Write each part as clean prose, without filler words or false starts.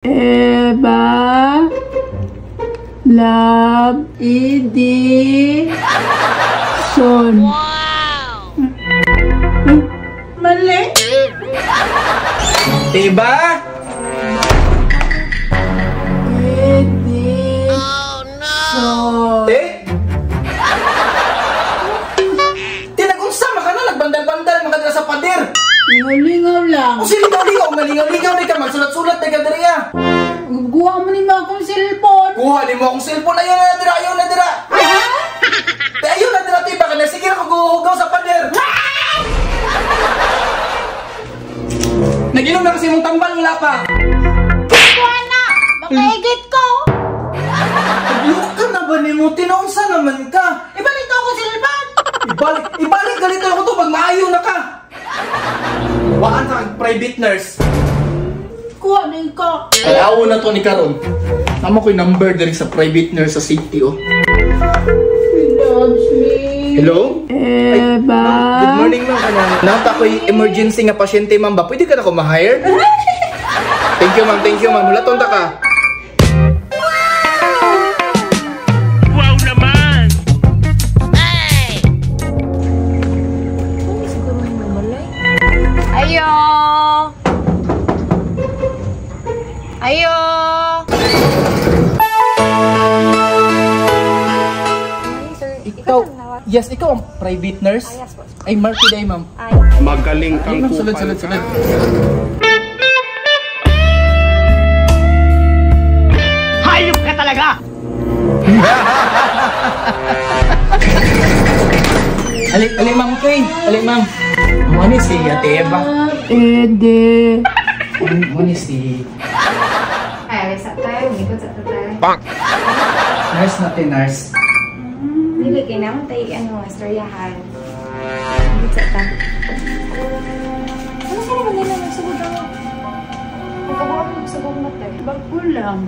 Eva Love Edison. Wow! Mali? Diba? Edison. Oh, no! Tinagunsa maka na, nagbandal-bandal maka na sa pader. Lingaw-lingaw lang. O siligaw-ligaw, malingaw-ligaw di ka, magsulat-sulat di ka diri ah. Guguha mo ni mga akong cellphone. Kuha di mo akong cellphone, ayaw na dira, ayaw na dira. Ayaw na dira, tiba ka na, sige na kung guhugaw sa pader. Naginom na kasi mong tambal, wala pa. Kuha na! Makaigit ko! Nagluk ka na ba ni mo? Tinaunsa naman ka. Ibalik ko ako cellphone! Ibalik galito ako to pag maayo na ka. Waan ka private nurse. Kuha na ko. Alawo na to ni Karon. Tama ko yung number dari sa private nurse sa city oh. He loves me. Hello? Eva. Good morning ma'am. Nata ko yung emergency nga pasyente ma'am ba? Pwede ka na ko ma-hire? Thank you ma'am, thank you ma'am. Mula tonta ka. Wow naman! Ayo! Ayo! Ikaw, yes, ikaw ang private nurse? Yes, boss. Ay, Marky Day ma'am. Ay. Magaling Ay, kang ma'am, kupal. sunod. Hayop ka talaga! Ali ma'am kay. Ali ma'am. Ano si Ate Eva? Ede. Ano si Ay, alis sa tayo. Umikot sa tayo. nurse natin, nurse? Dili kayo naman tayo, istoryahan. Umikot sa tayo. Ano sila ba nila nagsugod ako? Nagkabuha mo nagsugod mo tayo. Bago lang.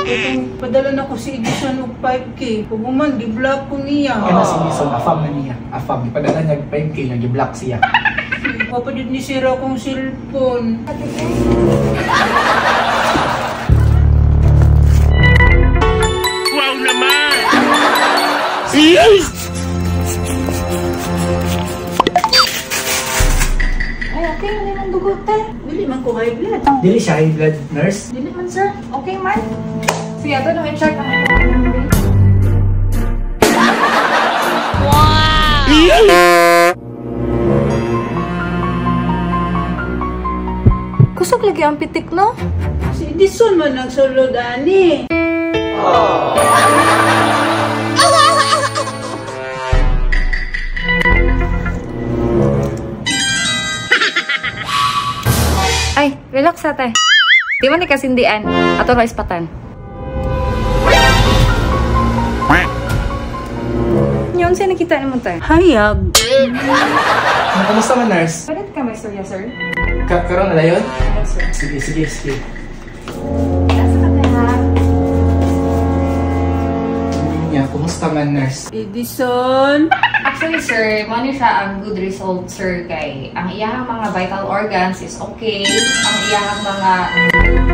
Itong padala na ko si Edison og 5K. Kung man, di-block ko niya. Kaya na si Nison, afam na niya. Afam. Ipadala niya 5K na gi-block siya. Papadid ni sira kong cellphone. Wow naman! Ay, okay. Hindi man dugot tayo. Dili man ko high blood. Dili siya high blood nurse. Dili man, sir. Okay, man. Sige, ito na in-check naman ko. Kusog lagi ang pitik, no? Si Edison man nagsulod ani. Ay, relax ate. Di man ni kasindian. Ato na ispatan. Yun, siya nakita naman tayo. Hayab. Kamusta man, nurse? Pwede ka may storya, sir? Karon na yun? Yes, sir. Sige. Nasa ka na, ha? Niya, kumusta man, nurse? Edison. Actually, sir, mo siya ang good result, sir, kay ang iyang mga vital organs is okay. Ang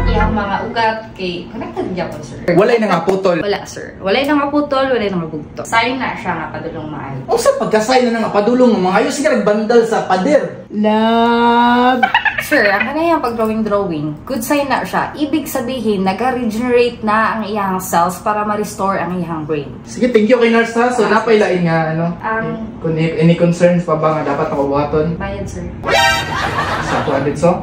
iyang mga ugat kay connected niya po, sir. Walay na nga putol. Wala, sir. Walay na nga putol, walay na nga bugto. Sign na siya nga padulong maayo. O sa pagkasay na nga padulong mo, mga ayos ka nagbandal sa pader. Love. Sir, ang kanayang pag-drawing, good sign na siya. Ibig sabihin, nag-regenerate na ang iyang cells para ma-restore ang iyang brain. Sige, thank you kay nurse ha. So, napailain nga, kung any concerns pa ba nga dapat makabuhaton Bayad, sir. sa 200 so?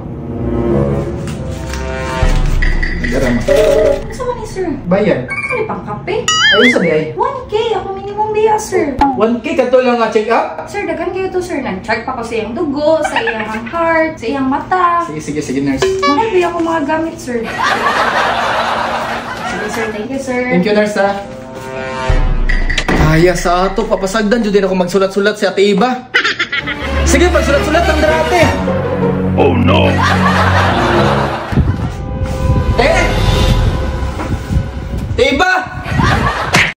Nagdarama. Ano sa ni sir? Bayan. Ano pang kape? Ayun sa diay. 1K, ako minimum biya, sir. 1K ka to lang nga check up? Sir, dagan kayo to, sir. Nag-check pa ko sa iyang dugo, sa iyang heart, sa iyang mata. Sige, nurse. Mahal biya ko mga gamit, sir. Sige, sir. Thank you, sir. Thank you, nurse ha. Aya sa ato, papasagdan dyan din ako magsulat-sulat si Ate Iba. Sige, pagsulat-sulat ang darate. Oh no!